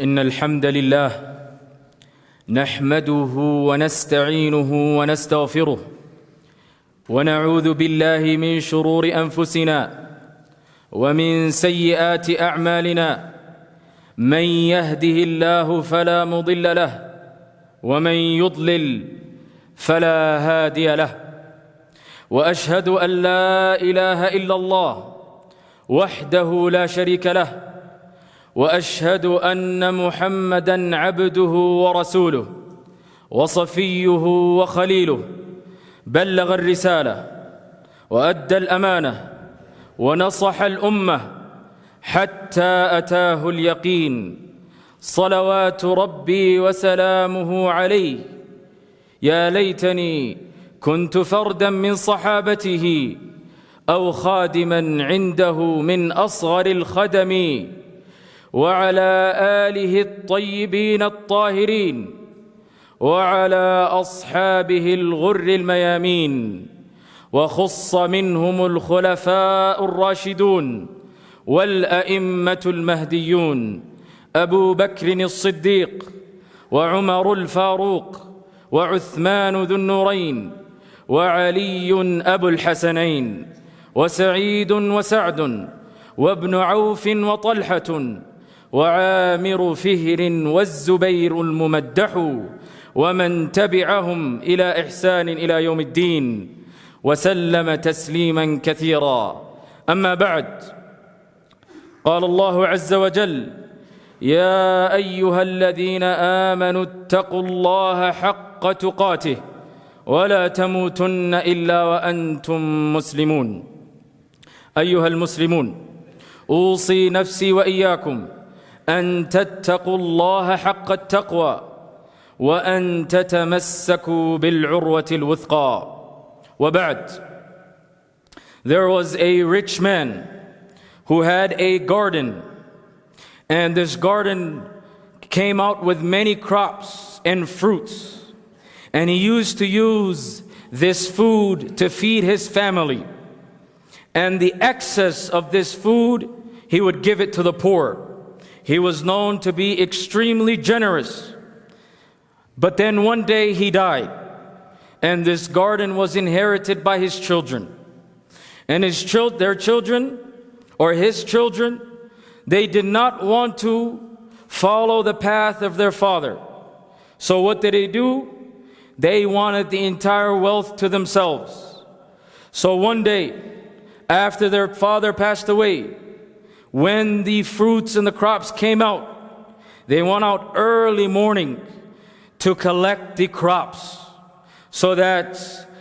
إن الحمد لله نحمده ونستعينه ونستغفره ونعوذ بالله من شرور أنفسنا ومن سيئات أعمالنا من يهده الله فلا مضل له ومن يضلل فلا هادي له وأشهد أن لا إله إلا الله وحده لا شريك له وأشهد أن محمدًا عبده ورسوله وصفيه وخليله بلغ الرسالة وأدى الأمانة ونصح الأمة حتى أتاه اليقين صلوات ربي وسلامه عليه يا ليتني كنت فردًا من صحابته أو خادمًا عنده من أصغر الخدم وعلى آله الطيبين الطاهرين وعلى أصحابه الغر الميامين وخص منهم الخلفاء الراشدون والأئمة المهديون أبو بكر الصديق وعمر الفاروق وعثمان ذو النورين وعلي أبو الحسنين وسعيد وسعد وابن عوف وطلحة وعامر فهر والزبير الممدح ومن تبعهم إلى إحسان إلى يوم الدين وسلم تسليما كثيرا أما بعد قال الله عز وجل يا أيها الذين آمنوا اتقوا الله حق تقاته ولا تموتن إلا وأنتم مسلمون أيها المسلمون أوصي نفسي وإياكم أن تتقوا الله حق التقوى وأن تتمسكوا بالعروة الوثقى وبعد. There was a rich man who had a garden, and this garden came out with many crops and fruits, and he used to use this food to feed his family, and the excess of this food he would give it to the poor. He was known to be extremely generous. But then one day he died, and this garden was inherited by his children. And their children, or his children, they did not want to follow the path of their father. So what did they do? They wanted the entire wealth to themselves. So one day, after their father passed away, when the fruits and the crops came out, they went out early morning to collect the crops, so that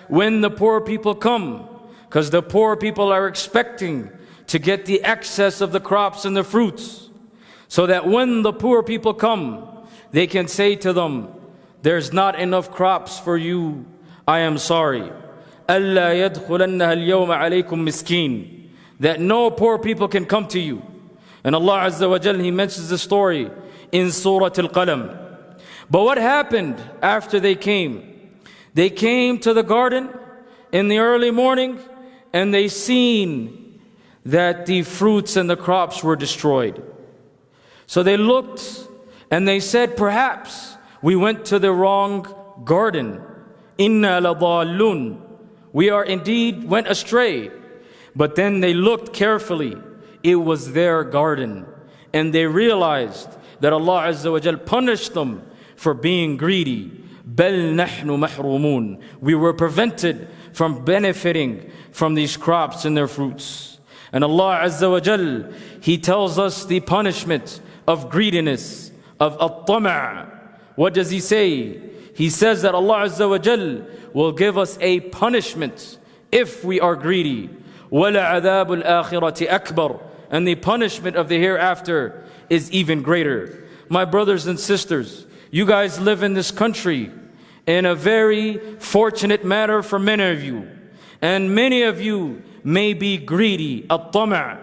when the poor people come, because the poor people are expecting to get the excess of the crops and the fruits, so that when the poor people come, they can say to them, there's not enough crops for you, I am sorry. أَلَّا يَدْخُلَنَّهَا الْيَوْمَ عَلَيْكُمْ مِسْكِينَ, that no poor people can come to you. And Allah Azza wa Jal, He mentions the story in Surah Al-Qalam. But what happened after they came? They came to the garden in the early morning, and they seen that the fruits and the crops were destroyed. So they looked and they said, perhaps we went to the wrong garden. Inna ladallun. We are indeed went astray. But then they looked carefully. It was their garden. And they realized that Allah Azza wa Jal punished them for being greedy. بَلْ نَحْنُ مَحْرُومُونَ. We were prevented from benefiting from these crops and their fruits. And Allah Azza wa Jal, He tells us the punishment of greediness, of at-tama'. What does He say? He says that Allah Azza wa Jal will give us a punishment if we are greedy. وَلَعَذَابُ الْآخِرَةِ أَكْبَرُ. And the punishment of the hereafter is even greater. My brothers and sisters, you guys live in this country in a very fortunate manner for many of you. And many of you may be greedy, at-tama'.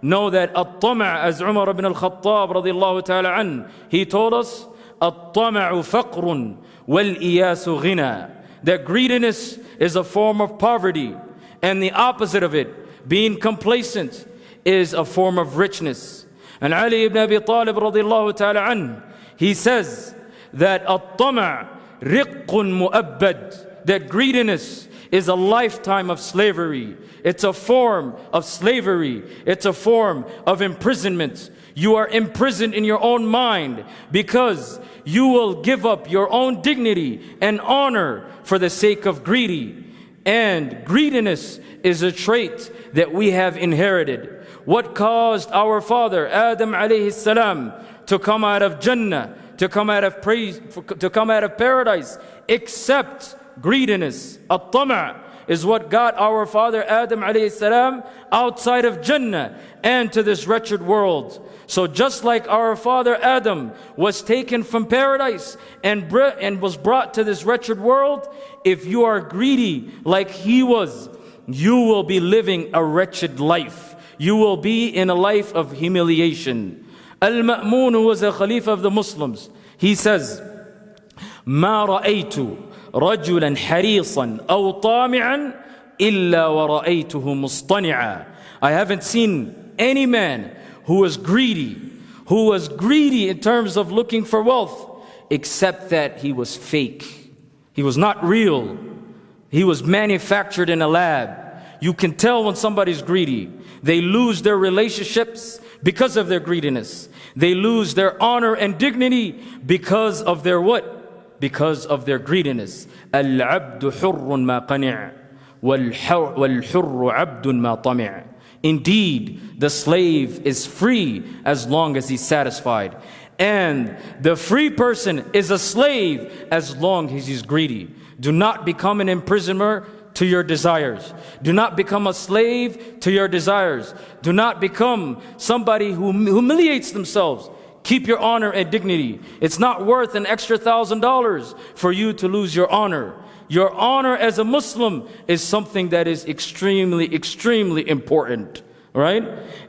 Know that at-tama', as Umar ibn al-Khattab radiyallahu ta'ala an, he told us, at-tama'u faqrun wal-iyasu ghina. That greediness is a form of poverty, and the opposite of it, being complacent, is a form of richness. And Ali ibn Abi Talib radiallahu ta'ala anhu, he says that at-tama' riqqun mu'abbad, that greediness is a lifetime of slavery. It's a form of slavery. It's a form of imprisonment. You are imprisoned in your own mind because you will give up your own dignity and honor for the sake of greedy. And greediness is a trait that we have inherited. What caused our father Adam alayhi salam to come out of Jannah, to come out of paradise, except greediness? At-tama' is what got our father Adam alayhi salam outside of Jannah and to this wretched world. So just like our father Adam was taken from paradise and was brought to this wretched world, if you are greedy like he was, you will be living a wretched life. You will be in a life of humiliation. Al-Ma'mun, who was a Khalifa of the Muslims, he says, مَا رَأَيْتُ رَجُلًا حَرِيصًا أَوْ طَامِعًا إِلَّا وَرَأَيْتُهُ مُصْطَنِعًا. I haven't seen any man who was greedy in terms of looking for wealth, except that he was fake. He was not real. He was manufactured in a lab. You can tell when somebody's greedy. They lose their relationships because of their greediness. They lose their honor and dignity because of their what? Because of their greediness. Al-abdu hurrun ma qani' wal-hurru abdun ma tami'. Indeed, the slave is free as long as he's satisfied. And the free person is a slave as long as he's greedy. Do not become an imprisoner to your desires. Do not become a slave to your desires. Do not become somebody who humiliates themselves. Keep your honor and dignity. It's not worth an extra $1,000 for you to lose your honor. Your honor as a Muslim is something that is extremely, extremely important, right?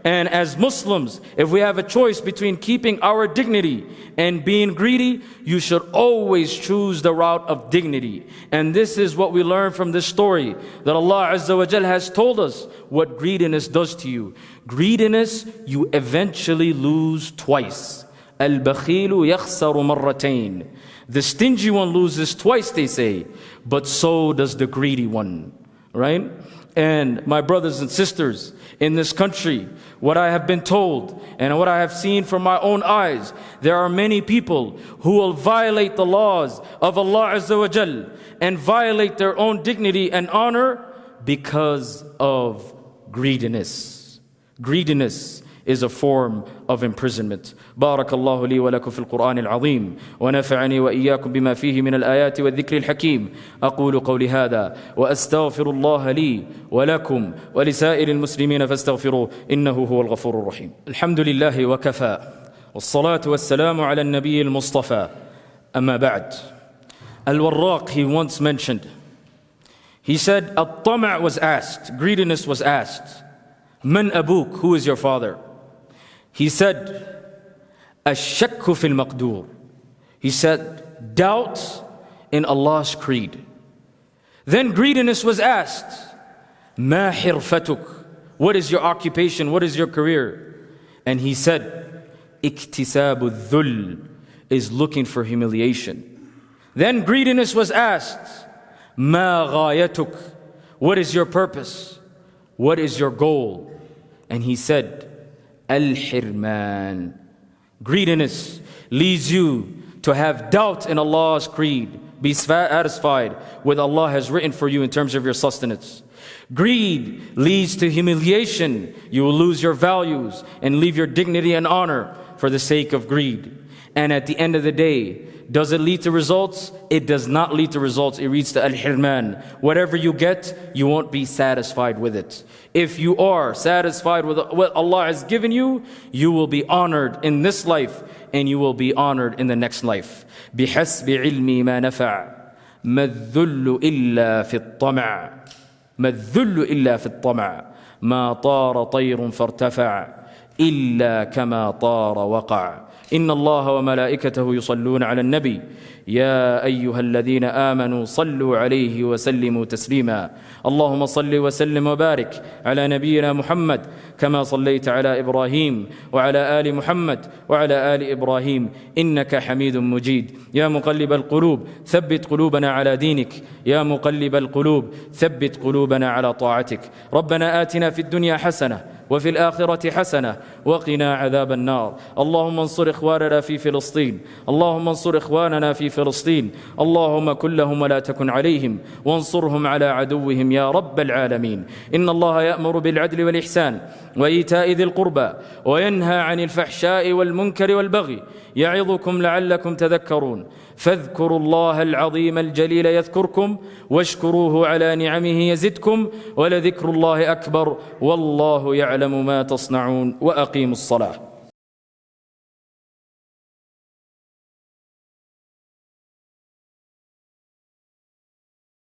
And as Muslims, if we have a choice between keeping our dignity and being greedy, you should always choose the route of dignity. And this is what we learn from this story, that Allah Azza wa Jal has told us what greediness does to you. Greediness, you eventually lose twice. Al-bakhilu yakhsaru marratayn. The stingy one loses twice, they say, but so does the greedy one, right? And my brothers and sisters, in this country, what I have been told and what I have seen from my own eyes, there are many people who will violate the laws of Allah Azza wa Jal and violate their own dignity and honor because of greediness. Greediness is a form of imprisonment. بارك الله لي ولكم في القرآن العظيم ونفعني وإياكم بما فيه من الآيات والذكر الحكيم. أقول قولي هذا وأستغفر الله لي ولكم ولسائر المسلمين فاستغفروه إنه هو الغفور الرحيم. الحمد لله وكفى والصلاة والسلام على النبي المصطفى. أما بعد. Al-Warraq, he once mentioned, he said, At-tama' was asked, greediness was asked, Man abuk, who is your father? He said, Ash-shakku fil maqdur. He said, doubt in Allah's creed. Then greediness was asked, Ma hirfatuk, what is your occupation, what is your career? And he said, Iktisabu dhul, is looking for humiliation. Then greediness was asked, Ma ghayatuk, what is your purpose? What is your goal? And he said, Al-hirman. Greediness leads you to have doubt in Allah's creed. Be satisfied with Allah has written for you in terms of your sustenance. Greed leads to humiliation. You will lose your values and leave your dignity and honor for the sake of greed. And at the end of the day, does it lead to results? It does not lead to results. It leads to al-hirman. Whatever you get, you won't be satisfied with it. If you are satisfied with what Allah has given you, you will be honored in this life and you will be honored in the next life. بِحَسْبِ عِلْمِي مَا نَفَعَ مَا الذُّلُّ إِلَّا فِي الطَّمَعِ مَا الذُّلُّ إِلَّا فِي الطَّمَعِ مَا طَارَ طَيْرٌ فَارْتَفَعَ إِلَّا كَمَا طَارَ وَقَعَ إن الله وملائكته يصلون على النبي يا أيها الذين آمنوا صلوا عليه وسلموا تسليما. اللهم صل وسلم وبارك على نبينا محمد كما صليت على إبراهيم وعلى آل محمد وعلى آل إبراهيم إنك حميد مجيد. يا مقلب القلوب ثبت قلوبنا على دينك، يا مقلب القلوب ثبت قلوبنا على طاعتك. ربنا آتنا في الدنيا حسنة وفي الآخرة حسنة وقنا عذاب النار. اللهم انصر إخواننا في فلسطين، اللهم انصر إخواننا في فلسطين، اللهم كن لهم ولا تكن عليهم، وانصرهم على عدوهم يا رب العالمين. إن الله يأمر بالعدل والإحسان وإيتاء ذي القربى وينهى عن الفحشاء والمنكر والبغي يعظكم لعلكم تذكرون. فاذكروا الله العظيم الجليل يذكركم واشكروه على نعمه يزدكم ولذكر الله أكبر والله يعلم ما تصنعون. وأقيموا الصلاة.